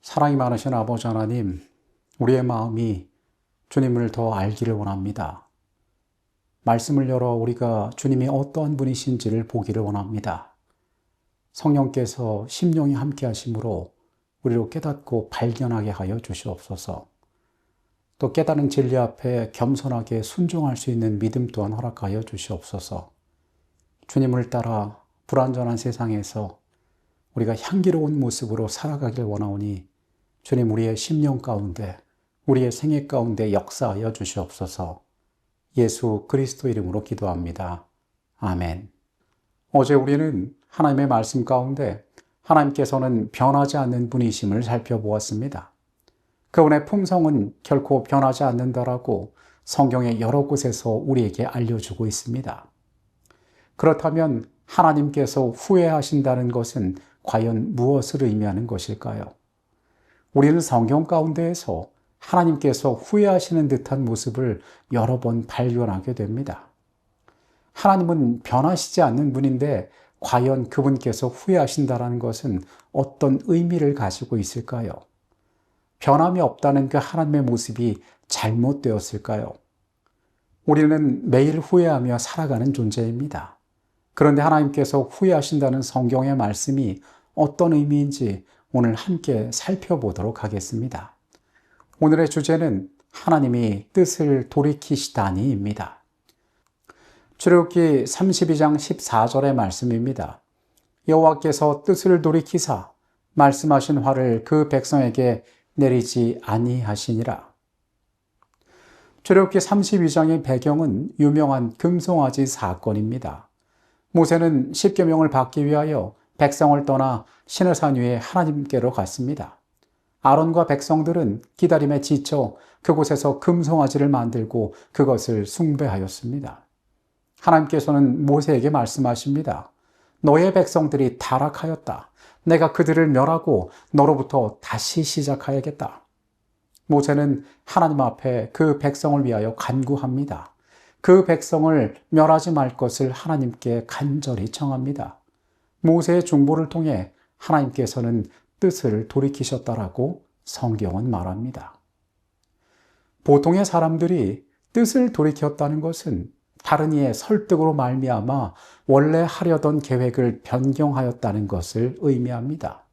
사랑이 많으신 아버지 하나님, 우리의 마음이 주님을 더 알기를 원합니다. 말씀을 열어 우리가 주님이 어떠한 분이신지를 보기를 원합니다. 성령께서 심령이 함께 하심으로 우리로 깨닫고 발견하게 하여 주시옵소서. 또 깨달은 진리 앞에 겸손하게 순종할 수 있는 믿음 또한 허락하여 주시옵소서. 주님을 따라 불완전한 세상에서 우리가 향기로운 모습으로 살아가길 원하오니 주님, 우리의 심령 가운데, 우리의 생애 가운데 역사하여 주시옵소서. 예수 그리스도 이름으로 기도합니다. 아멘. 어제 우리는 하나님의 말씀 가운데 하나님께서는 변하지 않는 분이심을 살펴보았습니다. 그분의 품성은 결코 변하지 않는다라고 성경의 여러 곳에서 우리에게 알려주고 있습니다. 그렇다면 하나님께서 후회하신다는 것은 과연 무엇을 의미하는 것일까요? 우리는 성경 가운데에서 하나님께서 후회하시는 듯한 모습을 여러 번 발견하게 됩니다. 하나님은 변하시지 않는 분인데 과연 그분께서 후회하신다는 것은 어떤 의미를 가지고 있을까요? 변함이 없다는 그 하나님의 모습이 잘못되었을까요? 우리는 매일 후회하며 살아가는 존재입니다. 그런데 하나님께서 후회하신다는 성경의 말씀이 어떤 의미인지 오늘 함께 살펴보도록 하겠습니다. 오늘의 주제는 하나님이 뜻을 돌이키시다니입니다. 출애굽기 32장 14절의 말씀입니다. 여호와께서 뜻을 돌이키사 말씀하신 화를 그 백성에게 내리지 아니하시니라. 출애굽기 32장의 배경은 유명한 금송아지 사건입니다. 모세는 십계명을 받기 위하여 백성을 떠나 시내산 위에 하나님께로 갔습니다. 아론과 백성들은 기다림에 지쳐 그곳에서 금송아지를 만들고 그것을 숭배하였습니다. 하나님께서는 모세에게 말씀하십니다. 너의 백성들이 타락하였다. 내가 그들을 멸하고 너로부터 다시 시작하야겠다. 모세는 하나님 앞에 그 백성을 위하여 간구합니다. 그 백성을 멸하지 말 것을 하나님께 간절히 청합니다. 모세의 중보를 통해 하나님께서는 뜻을 돌이키셨다라고 성경은 말합니다. 보통의 사람들이 뜻을 돌이켰다는 것은 다른 이의 설득으로 말미암아 원래 하려던 계획을 변경하였다는 것을 의미합니다.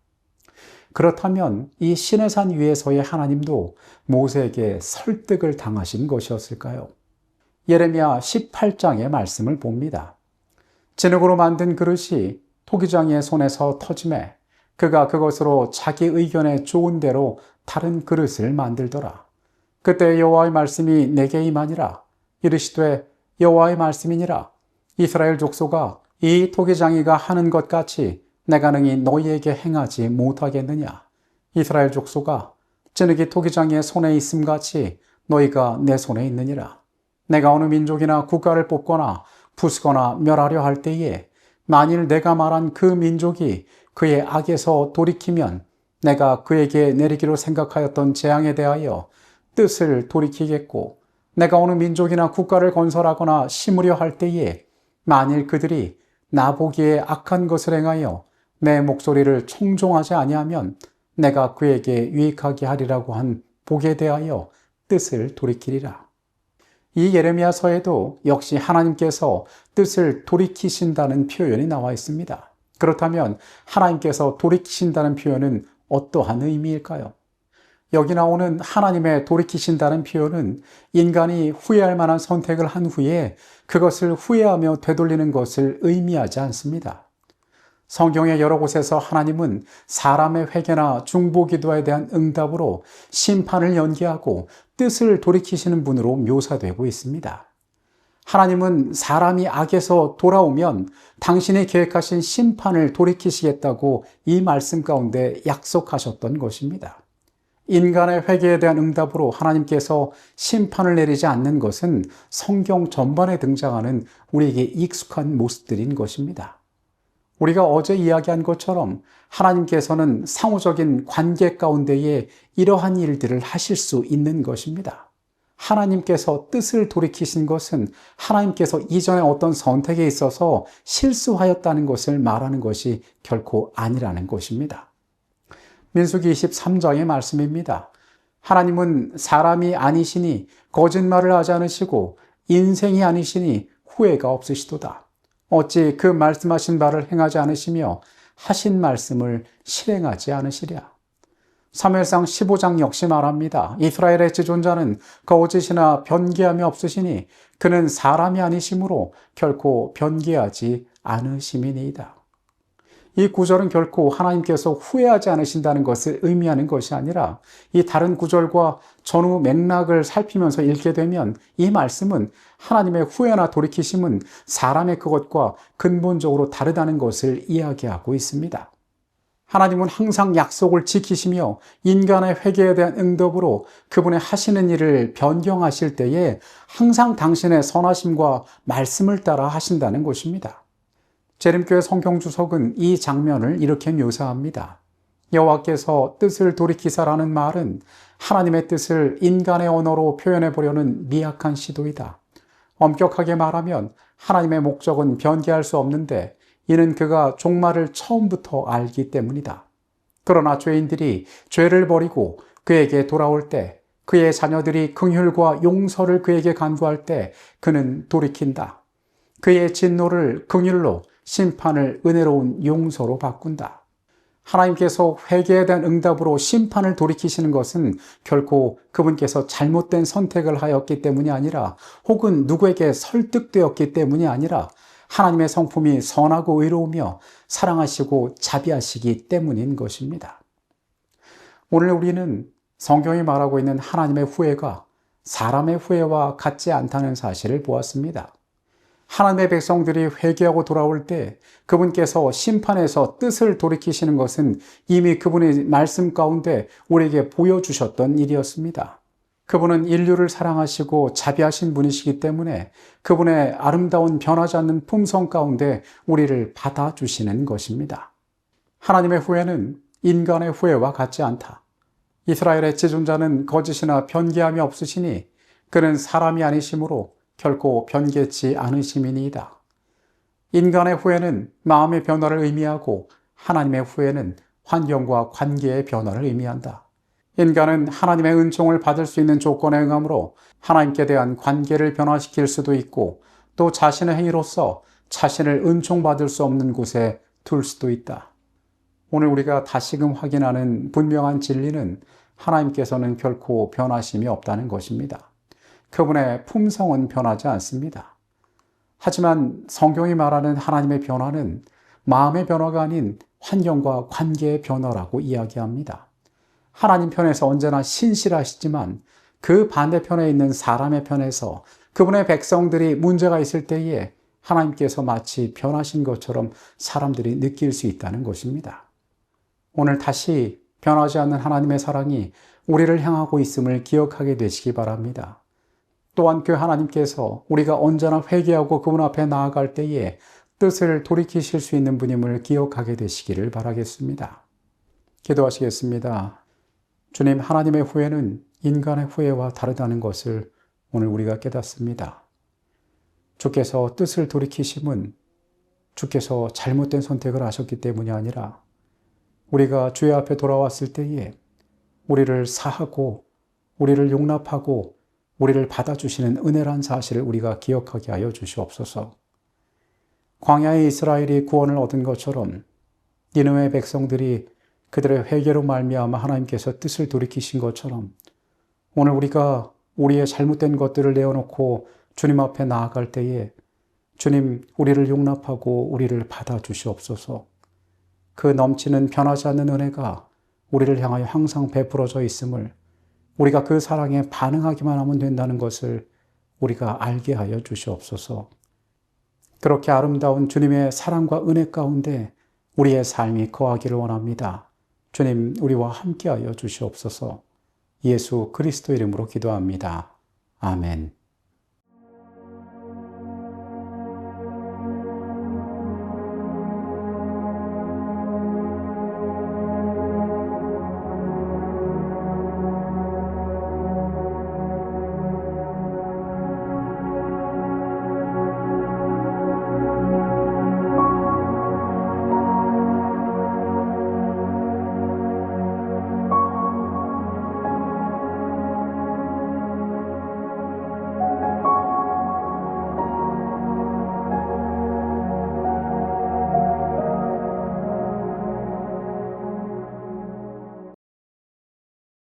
그렇다면 이 시내산 위에서의 하나님도 모세에게 설득을 당하신 것이었을까요? 예레미야 18장의 말씀을 봅니다. 진흙으로 만든 그릇이 토기장이의 손에서 터짐에 그가 그것으로 자기 의견에 좋은 대로 다른 그릇을 만들더라. 그때 여호와의 말씀이 내게 임하니라. 이르시되 여호와의 말씀이니라. 이스라엘 족속아, 이 토기장이가 하는 것 같이 내가 능히 너희에게 행하지 못하겠느냐. 이스라엘 족속아, 진흙이 토기장이의 손에 있음 같이 너희가 내 손에 있느니라. 내가 어느 민족이나 국가를 뽑거나 부수거나 멸하려 할 때에 만일 내가 말한 그 민족이 그의 악에서 돌이키면 내가 그에게 내리기로 생각하였던 재앙에 대하여 뜻을 돌이키겠고, 내가 어느 민족이나 국가를 건설하거나 심으려 할 때에 만일 그들이 나보기에 악한 것을 행하여 내 목소리를 청종하지 아니하면 내가 그에게 유익하게 하리라고 한 복에 대하여 뜻을 돌이키리라. 이 예레미야서에도 역시 하나님께서 뜻을 돌이키신다는 표현이 나와 있습니다. 그렇다면 하나님께서 돌이키신다는 표현은 어떠한 의미일까요? 여기 나오는 하나님의 돌이키신다는 표현은 인간이 후회할 만한 선택을 한 후에 그것을 후회하며 되돌리는 것을 의미하지 않습니다. 성경의 여러 곳에서 하나님은 사람의 회개나 중보기도에 대한 응답으로 심판을 연기하고 뜻을 돌이키시는 분으로 묘사되고 있습니다. 하나님은 사람이 악에서 돌아오면 당신이 계획하신 심판을 돌이키시겠다고 이 말씀 가운데 약속하셨던 것입니다. 인간의 회개에 대한 응답으로 하나님께서 심판을 내리지 않는 것은 성경 전반에 등장하는 우리에게 익숙한 모습들인 것입니다. 우리가 어제 이야기한 것처럼 하나님께서는 상호적인 관계 가운데에 이러한 일들을 하실 수 있는 것입니다. 하나님께서 뜻을 돌이키신 것은 하나님께서 이전에 어떤 선택에 있어서 실수하였다는 것을 말하는 것이 결코 아니라는 것입니다. 민수기 23장의 말씀입니다. 하나님은 사람이 아니시니 거짓말을 하지 않으시고 인생이 아니시니 후회가 없으시도다. 어찌 그 말씀하신 바를 행하지 않으시며 하신 말씀을 실행하지 않으시랴. 사무엘상 15장 역시 말합니다. 이스라엘의 지존자는 거짓이나 변개함이 없으시니 그는 사람이 아니시므로 결코 변개하지 않으심이니이다. 이 구절은 결코 하나님께서 후회하지 않으신다는 것을 의미하는 것이 아니라 이 다른 구절과 전후 맥락을 살피면서 읽게 되면 이 말씀은 하나님의 후회나 돌이키심은 사람의 그것과 근본적으로 다르다는 것을 이야기하고 있습니다. 하나님은 항상 약속을 지키시며 인간의 회개에 대한 응답으로 그분의 하시는 일을 변경하실 때에 항상 당신의 선하심과 말씀을 따라 하신다는 것입니다. 재림교회 성경주석은 이 장면을 이렇게 묘사합니다. 여호와께서 뜻을 돌이키사라는 말은 하나님의 뜻을 인간의 언어로 표현해 보려는 미약한 시도이다. 엄격하게 말하면 하나님의 목적은 변개할 수 없는데 이는 그가 종말을 처음부터 알기 때문이다. 그러나 죄인들이 죄를 버리고 그에게 돌아올 때, 그의 자녀들이 긍휼과 용서를 그에게 간구할 때 그는 돌이킨다. 그의 진노를 긍휼로, 심판을 은혜로운 용서로 바꾼다. 하나님께서 회개에 대한 응답으로 심판을 돌이키시는 것은 결코 그분께서 잘못된 선택을 하였기 때문이 아니라 혹은 누구에게 설득되었기 때문이 아니라 하나님의 성품이 선하고 의로우며 사랑하시고 자비하시기 때문인 것입니다. 오늘 우리는 성경이 말하고 있는 하나님의 후회가 사람의 후회와 같지 않다는 사실을 보았습니다. 하나님의 백성들이 회개하고 돌아올 때 그분께서 심판에서 뜻을 돌이키시는 것은 이미 그분의 말씀 가운데 우리에게 보여주셨던 일이었습니다. 그분은 인류를 사랑하시고 자비하신 분이시기 때문에 그분의 아름다운 변하지 않는 품성 가운데 우리를 받아주시는 것입니다. 하나님의 후회는 인간의 후회와 같지 않다. 이스라엘의 지존자는 거짓이나 변개함이 없으시니 그는 사람이 아니시므로 결코 변개치 않으심이니이다. 인간의 후회는 마음의 변화를 의미하고 하나님의 후회는 환경과 관계의 변화를 의미한다. 인간은 하나님의 은총을 받을 수 있는 조건에 응함으로 하나님께 대한 관계를 변화시킬 수도 있고 또 자신의 행위로서 자신을 은총받을 수 없는 곳에 둘 수도 있다. 오늘 우리가 다시금 확인하는 분명한 진리는 하나님께서는 결코 변하심이 없다는 것입니다. 그분의 품성은 변하지 않습니다. 하지만 성경이 말하는 하나님의 변화는 마음의 변화가 아닌 환경과 관계의 변화라고 이야기합니다. 하나님 편에서 언제나 신실하시지만 그 반대편에 있는 사람의 편에서 그분의 백성들이 문제가 있을 때에 하나님께서 마치 변하신 것처럼 사람들이 느낄 수 있다는 것입니다. 오늘 다시 변하지 않는 하나님의 사랑이 우리를 향하고 있음을 기억하게 되시기 바랍니다. 또한 그 하나님께서 우리가 언제나 회개하고 그분 앞에 나아갈 때에 뜻을 돌이키실 수 있는 분임을 기억하게 되시기를 바라겠습니다. 기도하시겠습니다. 주님, 하나님의 후회는 인간의 후회와 다르다는 것을 오늘 우리가 깨닫습니다. 주께서 뜻을 돌이키심은 주께서 잘못된 선택을 하셨기 때문이 아니라 우리가 주의 앞에 돌아왔을 때에 우리를 사하고 우리를 용납하고 우리를 받아주시는 은혜란 사실을 우리가 기억하게 하여 주시옵소서. 광야의 이스라엘이 구원을 얻은 것처럼 니느웨 백성들이 그들의 회개로 말미암아 하나님께서 뜻을 돌이키신 것처럼 오늘 우리가 우리의 잘못된 것들을 내어놓고 주님 앞에 나아갈 때에 주님, 우리를 용납하고 우리를 받아주시옵소서. 그 넘치는 변하지 않는 은혜가 우리를 향하여 항상 베풀어져 있음을 우리가 그 사랑에 반응하기만 하면 된다는 것을 우리가 알게 하여 주시옵소서. 그렇게 아름다운 주님의 사랑과 은혜 가운데 우리의 삶이 거하기를 원합니다. 주님, 우리와 함께하여 주시옵소서. 예수 그리스도 이름으로 기도합니다. 아멘.